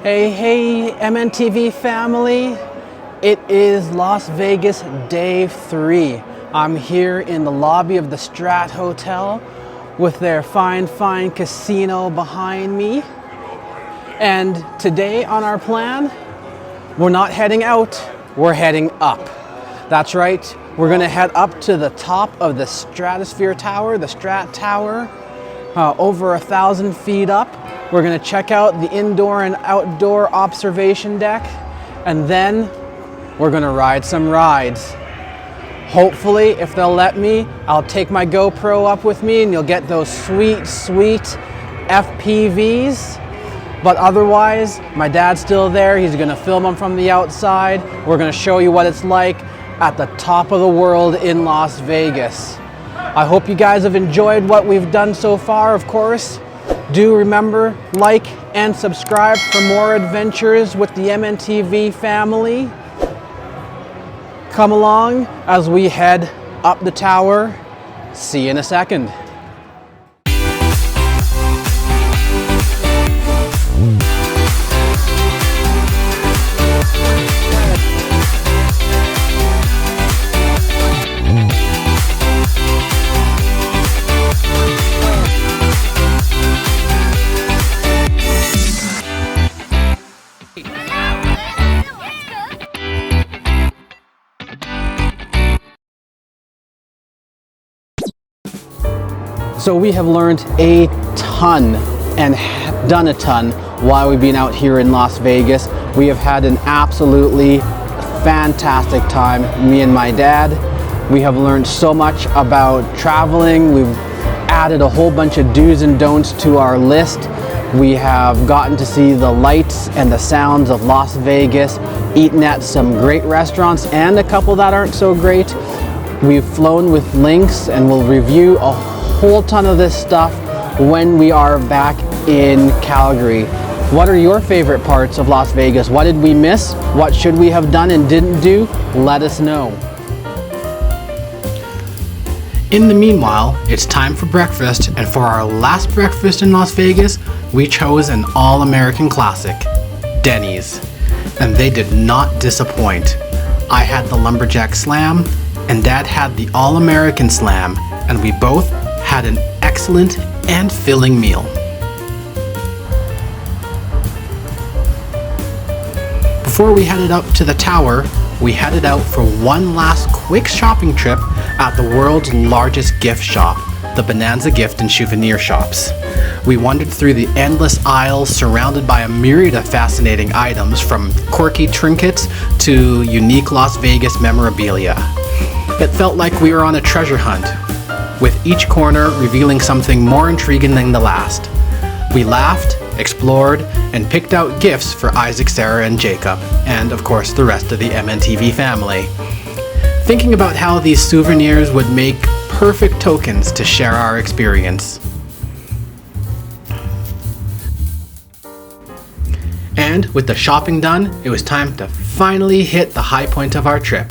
Hey, MNTV family. It is Las Vegas day 3. I'm here in the lobby of the Strat Hotel with their fine casino behind me. And today on our plan, we're not heading out, we're heading up. That's right, we're gonna head up to the top of the Stratosphere Tower, the Strat Tower, over 1,000 feet up. We're gonna check out the indoor and outdoor observation deck, and then we're gonna ride some rides. Hopefully, if they'll let me, I'll take my GoPro up with me and you'll get those sweet FPVs. But otherwise, my dad's still there. He's gonna film them from the outside. We're gonna show you what it's like at the top of the world in Las Vegas. I hope you guys have enjoyed what we've done so far, of course. Do remember, like and subscribe for more adventures with the MNTV family. Come along as we head up the tower. See you in a second. So we have learned a ton and done a ton while we've been out here in Las Vegas. We have had an absolutely fantastic time, me and my dad. We have learned so much about traveling. We've added a whole bunch of do's and don'ts to our list. We have gotten to see the lights and the sounds of Las Vegas, eaten at some great restaurants and a couple that aren't so great. We've flown with Lynx and we'll review a whole ton of this stuff when we are back in Calgary. What are your favorite parts of Las Vegas? What did we miss? What should we have done and didn't do? Let us know. In the meanwhile, it's time for breakfast, and for our last breakfast in Las Vegas, we chose an all-American classic, Denny's. And they did not disappoint. I had the Lumberjack Slam, and Dad had the All-American Slam, and we both had an excellent and filling meal. Before we headed up to the tower, we headed out for one last quick shopping trip at the world's largest gift shop, the Bonanza Gift and Souvenir Shops. We wandered through the endless aisles surrounded by a myriad of fascinating items, from quirky trinkets to unique Las Vegas memorabilia. It felt like we were on a treasure hunt, with each corner revealing something more intriguing than the last. We laughed, explored, and picked out gifts for Isaac, Sarah, and Jacob, and of course the rest of the MNTV family. Thinking about how these souvenirs would make perfect tokens to share our experience. And with the shopping done, it was time to finally hit the high point of our trip,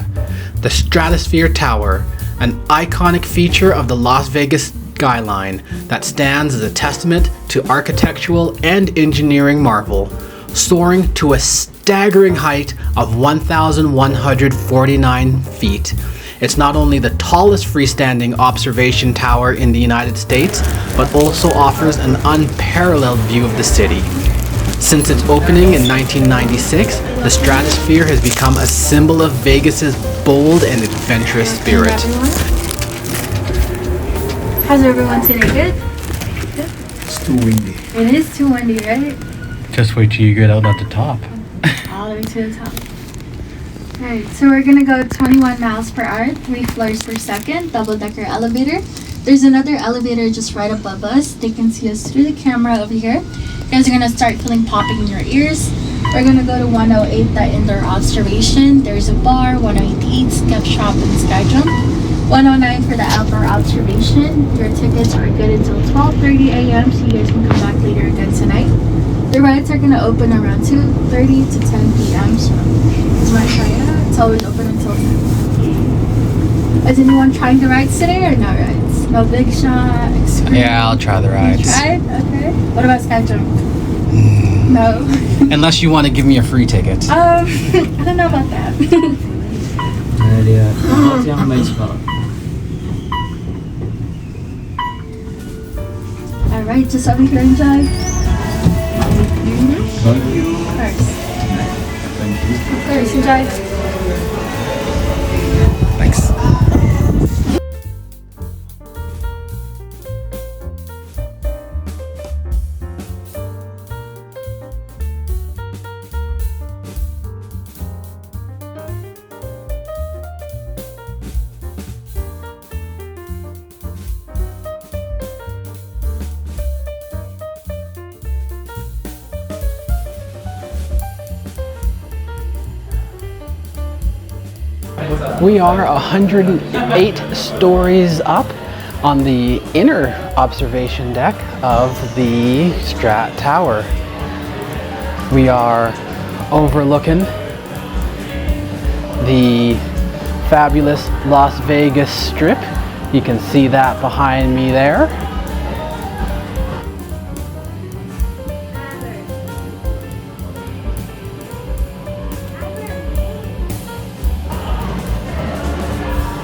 the Stratosphere Tower, an iconic feature of the Las Vegas skyline that stands as a testament to architectural and engineering marvel, soaring to a staggering height of 1,149 feet. It's not only the tallest freestanding observation tower in the United States, but also offers an unparalleled view of the city. Since its opening in 1996, the Stratosphere has become a symbol of Vegas's bold and adventurous spirit. How's everyone today? Good? It's too windy. It is too windy, right? Just wait till you get out at the top. All the way to the top. Alright, so we're gonna go 21 miles per hour, 3 floors per second, double-decker elevator. There's another elevator just right above us. They can see us through the camera over here. You guys are gonna start feeling popping in your ears. We're gonna go to 108, the indoor observation. There's a bar, 108 to eat, gift shop, and sky jump. 109 for the outdoor observation. Your tickets are good until 12:30 a.m. so you guys can come back later again tonight. The rides are gonna open around 2:30 to 10 p.m. so you might try it out. It's always open until 10. Is anyone trying the rides today or no rides? No big shot, extreme? Yeah, I'll try the rides. You tried? Okay. What about sky jump? No. Unless you want to give me a free ticket. I don't know about that. Alright, just over here, enjoy. Of course, enjoy. Thanks. We are 108 stories up on the inner observation deck of the Strat Tower. We are overlooking the fabulous Las Vegas Strip. You can see that behind me there.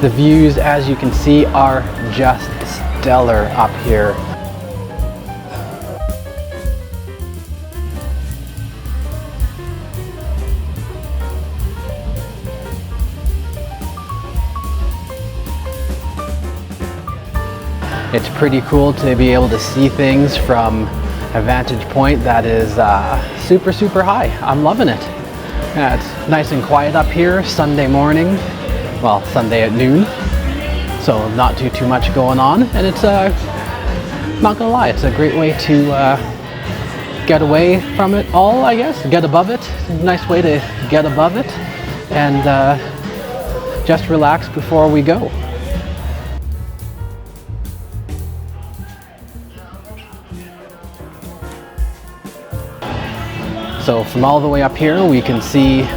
The views, as you can see, are just stellar up here. It's pretty cool to be able to see things from a vantage point that is super high. I'm loving it. It's nice and quiet up here Sunday morning. Well, Sunday at noon, so not too much going on, and it's not gonna lie, it's a great way to get away from it all, I guess, get above it. Nice way to get above it and just relax before we go. So from all the way up here, we can see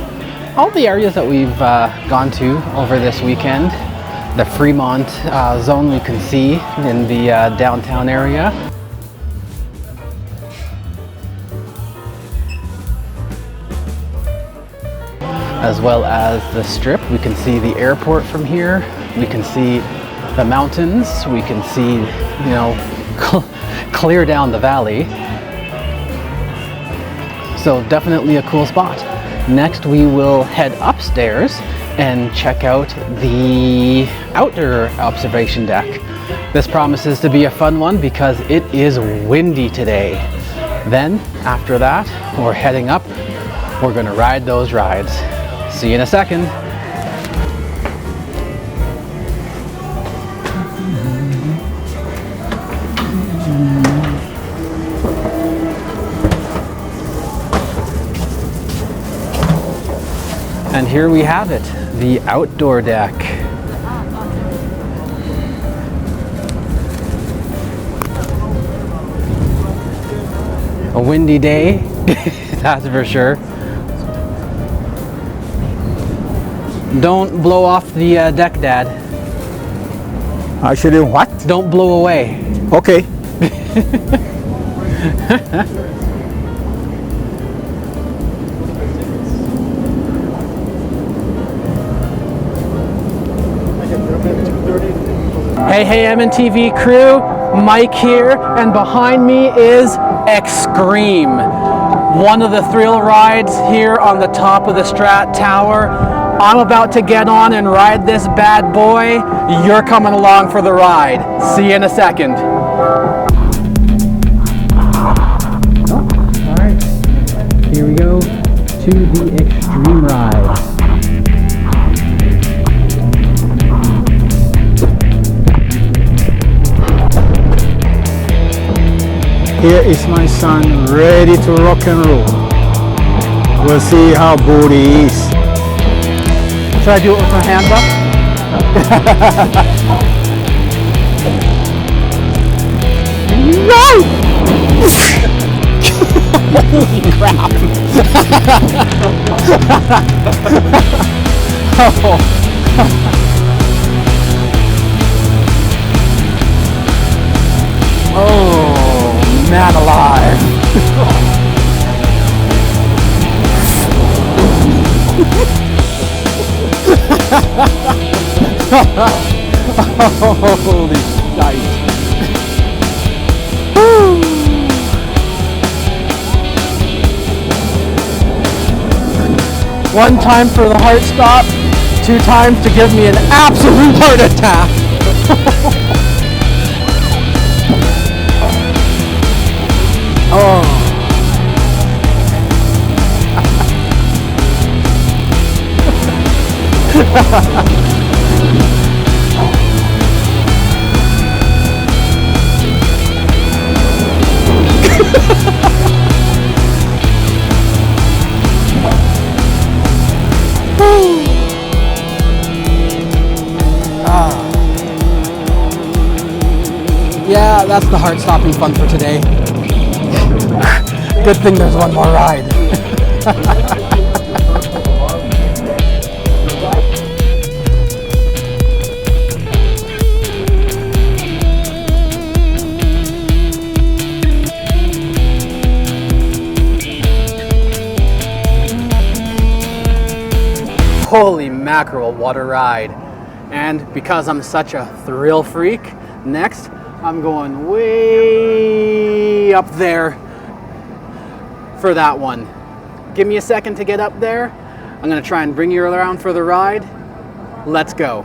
all the areas that we've gone to over this weekend. The Fremont zone we can see in the downtown area. As well as the Strip. We can see the airport from here. We can see the mountains. We can see, you know, clear down the valley. So definitely a cool spot. Next, we will head upstairs and check out the outdoor observation deck. This promises to be a fun one because it is windy today. Then, after that, we're heading up. We're gonna ride those rides. See you in a second. And here we have it, the outdoor deck. A windy day, that's for sure. Don't blow off the deck, Dad. Actually, what? Don't blow away. Okay. Hey MNTV crew, Mike here, and behind me is Extreme, one of the thrill rides here on the top of the Strat Tower. I'm about to get on and ride this bad boy. You're coming along for the ride. See you in a second. All right, here we go to the Extreme ride. Here is my son ready to rock and roll. We'll see how bold he is. Should I do it with my hands up? No! Holy crap! Oh. Oh, man alive! Holy shite. One time for the heart stop, 2 times to give me an absolute heart attack. Oh. Yeah, that's the heart-stopping fun for today. Good thing there's one more ride. Holy mackerel, what a ride. And because I'm such a thrill freak, next I'm going way up there for that one. Give me a second to get up there. I'm gonna try and bring you around for the ride. Let's go.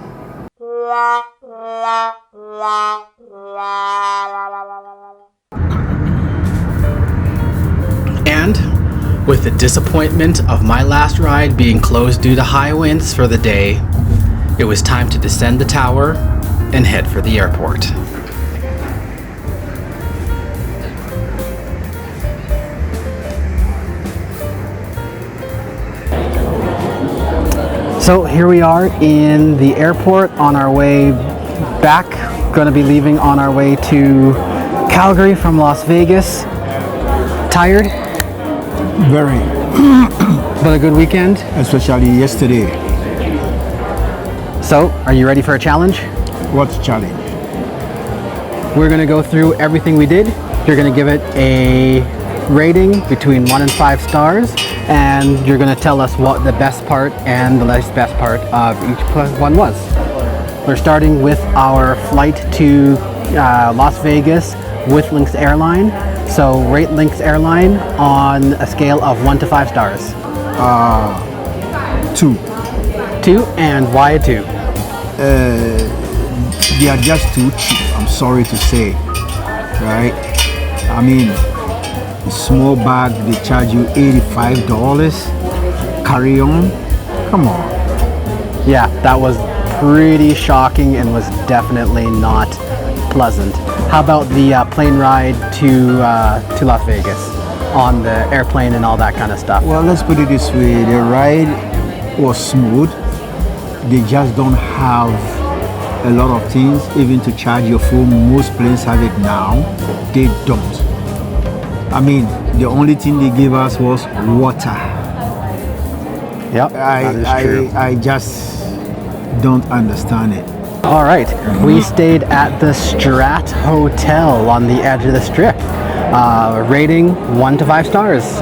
And with the disappointment of my last ride being closed due to high winds for the day, it was time to descend the tower and head for the airport. So here we are in the airport on our way back. Going to be leaving on our way to Calgary from Las Vegas. Tired? Very. But a good weekend? Especially yesterday. So, are you ready for a challenge? What's the challenge? We're going to go through everything we did. You're going to give it a rating between 1 and 5 stars, and you're going to tell us what the best part and the least best part of each one was. We're starting with our flight to Las Vegas with Lynx Airline. So rate Lynx Airline on a scale of 1 to 5 stars. 2. 2, and why a 2? They are just too cheap, I'm sorry to say, right? I mean, a small bag, they charge you $85, carry on, come on. Yeah, that was pretty shocking and was definitely not pleasant. How about the plane ride to Las Vegas on the airplane and all that kind of stuff? Well, let's put it this way, the ride was smooth. They just don't have a lot of things, even to charge your phone. Most planes have it now, they don't. I mean, the only thing they gave us was water. Yep, that is true. I just don't understand it. All right, we stayed at the Strat Hotel on the edge of the strip. Rating 1 to 5 stars.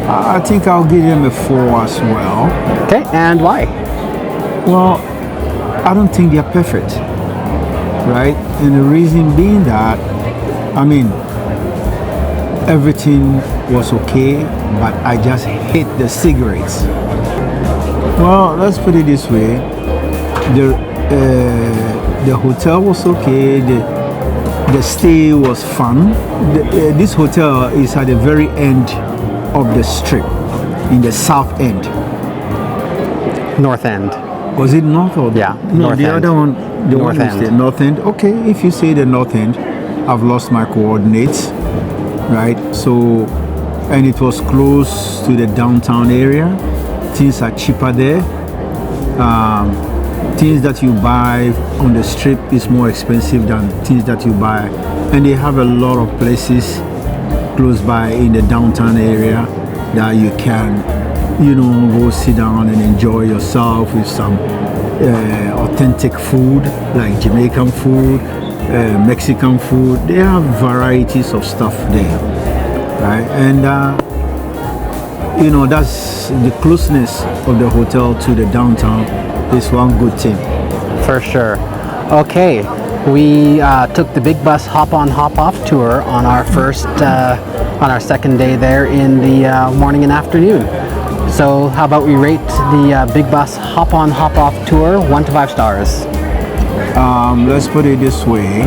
I think I'll give them a 4 as well. Okay, and why? Well, I don't think they're perfect, right? And the reason being that, I mean, everything was okay, but I just hate the cigarettes. Well, let's put it this way. The hotel was okay. The stay was fun. This hotel is at the very end of the strip, in the south end. North end. Was it north or? Yeah, no, north the end. other one, the North one is the end. north end. Okay, if you say the north end, I've lost my coordinates, right? So, and it was close to the downtown area. Things are cheaper there. Things that you buy on the strip is more expensive than things that you buy, and they have a lot of places close by in the downtown area that you can, go sit down and enjoy yourself with some authentic food like Jamaican food, Mexican food. They have varieties of stuff there, right? And you know, that's the closeness of the hotel to the downtown is one good thing. For sure. Okay, we took the big bus hop-on hop-off tour on our on our second day there in the morning and afternoon. So how about we rate the big bus hop-on hop-off tour 1 to 5 stars? Let's put it this way.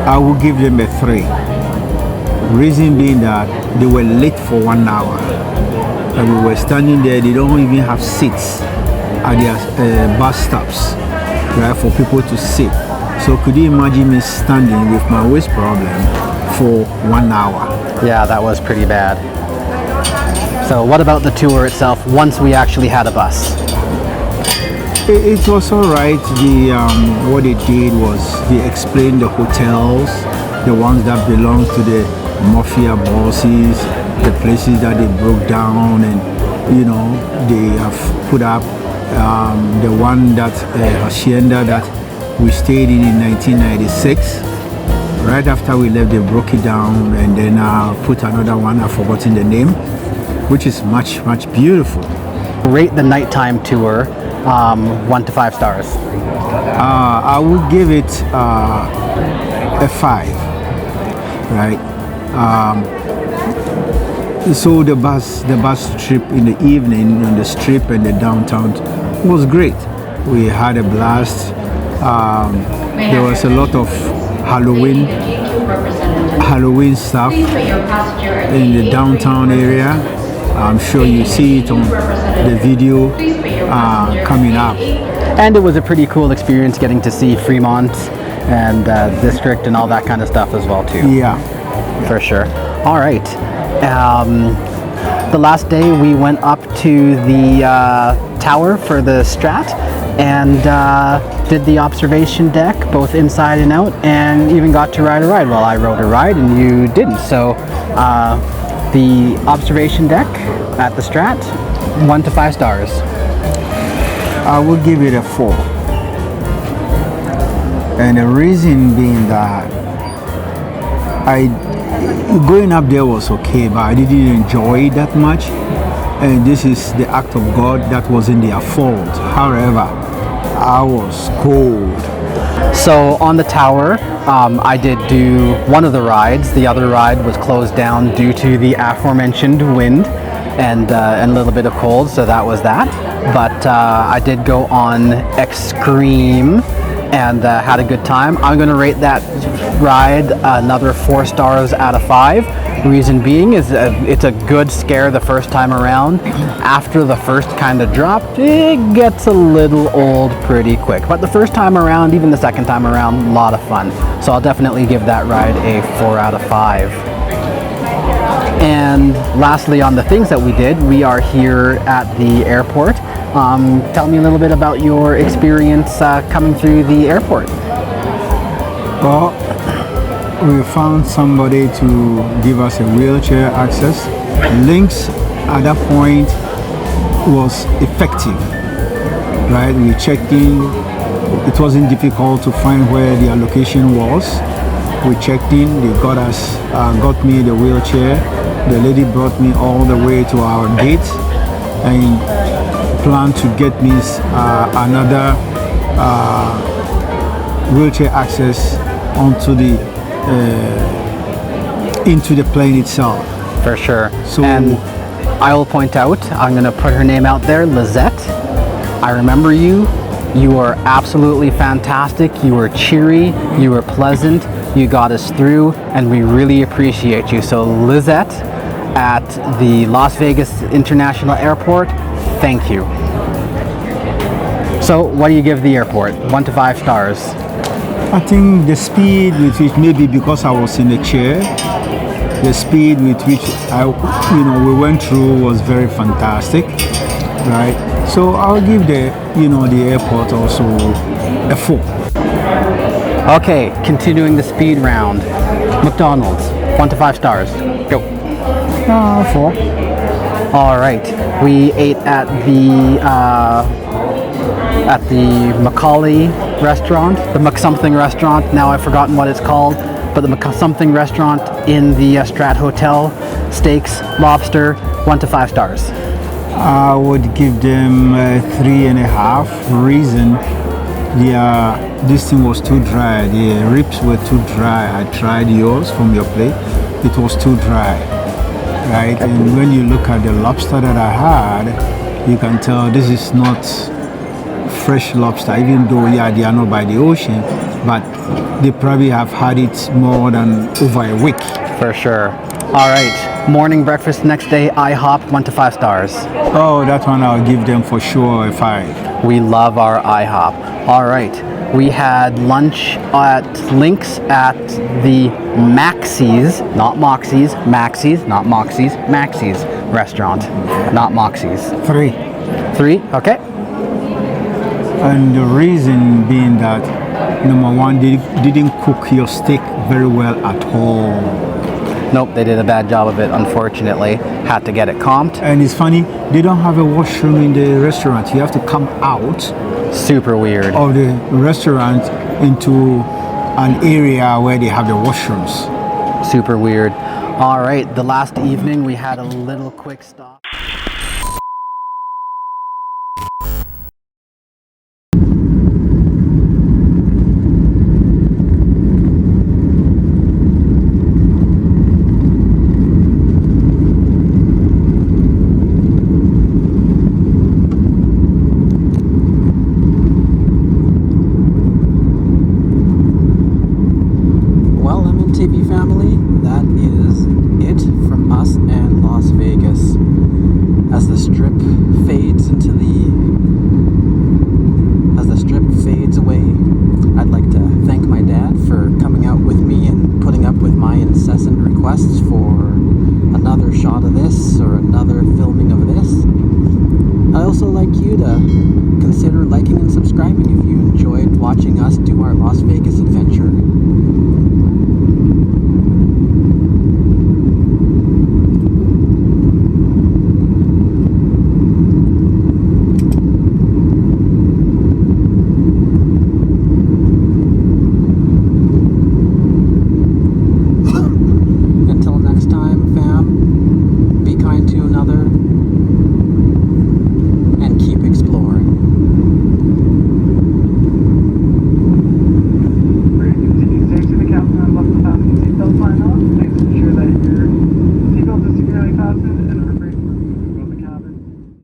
I will give them a 3. Reason being that they were late for 1 hour. And we were standing there, they don't even have seats at their bus stops, right, for people to sit. So could you imagine me standing with my waist problem for 1 hour? Yeah, that was pretty bad. So what about the tour itself once we actually had a bus? It was all right. What they did was they explained the hotels, the ones that belong to the mafia bosses, the places that they broke down, and you know, they have put up the one that hacienda that we stayed in 1996. Right after we left, they broke it down and then put another one. I've forgotten the name, which is much beautiful. Rate the nighttime tour 1 to 5 stars. I would give it a 5. Right. So the bus trip in the evening on the strip and the downtown was great. We had a blast. There was a lot of Halloween stuff in the downtown area. I'm sure you see it on the video coming up. And it was a pretty cool experience getting to see Fremont and district and all that kind of stuff as well too. Yeah, for sure. All right. The last day we went up to the tower for the Strat and did the observation deck both inside and out, and even got to ride a ride. Well, I rode a ride and you didn't. So the observation deck at the Strat, 1 to 5 stars. I would give it a 4. And the reason being that going up there was okay, but I didn't enjoy it that much. And this is the act of God, that wasn't their fault. However, I was cold. So on the tower, I did do one of the rides. The other ride was closed down due to the aforementioned wind and a little bit of cold, so that was that. But I did go on Extreme and had a good time. I'm going to rate that ride another 4 stars out of 5. Reason being is it's a good scare the first time around. After the first kind of drop, it gets a little old pretty quick. But the first time around, even the second time around, a lot of fun. So I'll definitely give that ride a 4 out of 5. And lastly, on the things that we did, we are here at the airport. Tell me a little bit about your experience coming through the airport. Well, we found somebody to give us a wheelchair access. Links at that point was effective, right? We checked in. It wasn't difficult to find where their location was. We checked in. They got me the wheelchair. The lady brought me all the way to our gate and planned to get me another wheelchair access onto into the plane itself. For sure. So, and I will point out, I'm going to put her name out there, Lizette. I remember you. You were absolutely fantastic. You were cheery. You were pleasant. You got us through, and we really appreciate you. So Lizette at the Las Vegas International Airport, thank you. So what do you give the airport? 1 to 5 stars. I think the speed with which, maybe because I was in the chair, the speed with which we went through was very fantastic, right? So I'll give the airport also a 4. Okay, continuing the speed round. McDonald's, 1 to 5 stars. Go. 4. All right, we ate at the Macaulay restaurant, the McSomething restaurant. Now I've forgotten what it's called, but the McSomething restaurant in the Strat Hotel. steaks, lobster, 1 to 5 stars. I would give them 3.5. Reason, this thing was too dry. The ribs were too dry. I tried yours from your plate. It was too dry, right? And when you look at the lobster that I had, you can tell this is not fresh lobster, even though they are not by the ocean, but they probably have had it more than over a week. For sure. All right, morning breakfast next day, IHOP, 1 to 5 stars. Oh, that one I'll give them for sure a 5. We love our IHOP. All right, we had lunch at Lynx at the Maxie's, not Moxie's, Maxie's, not Moxie's, Maxie's restaurant, not Moxie's. 3. 3, okay. And the reason being that, number one, they didn't cook your steak very well at all. Nope, they did a bad job of it, unfortunately. Had to get it comped. And it's funny, they don't have a washroom in the restaurant. You have to come out Super weird. of the restaurant into an area where they have the washrooms. Super weird. All right, the last evening we had a little quick stop. TV family, that is it from us and Las Vegas. As the strip fades away, I'd like to thank my dad for coming out with me and putting up with my incessant requests for another shot of this or another filming of this. I'd also like you to consider liking and subscribing if you enjoyed watching us do our Las Vegas adventure.